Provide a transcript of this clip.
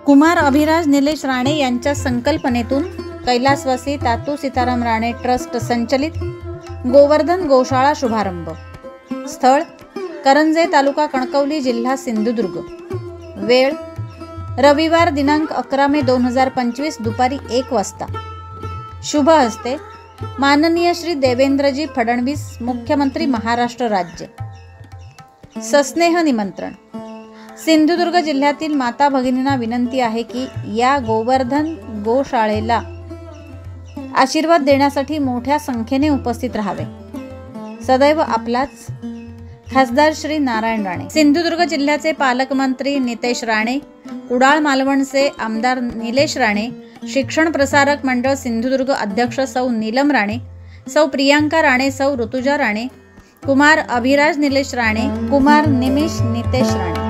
कुमार अभिराज निलेश राणे यांच्या संकल्पनेतून कैलासवासी तातू सीताराम राणे ट्रस्ट संचलित गोवर्धन गोशाळा शुभारंभ। स्थळ करंजे, तालुका कणकवली, जिल्हा सिंधुदुर्ग। वेळ रविवार दिनांक 11 मे 2025 दुपारी 1 वाजता। शुभ हस्ते माननीय श्री देवेंद्रजी फडणवीस, मुख्यमंत्री महाराष्ट्र राज्य। सस्नेह निमंत्रण। सिंधुदुर्ग जिल्ह्यातील माता भगिनींना विनंती आहे की या गोवर्धन गोशाळेला आशीर्वाद देण्यासाठी मोठ्या संख्येने उपस्थित राहावे। सदैव आपलाच खासदार श्री नारायण राणे। सिंधुदुर्ग जिल्ह्याचे पालकमंत्री नितेश राणे, कुडाळ मालवणचे आमदार निलेश राणे, शिक्षण प्रसारक मंडळ सिंधुदुर्ग अध्यक्ष सौ नीलम राणे, सौ प्रियांका राणे, सौ ऋतुजा राणे, कुमार अभिराज निलेश राणे, कुमार निमिष नितेश राणे।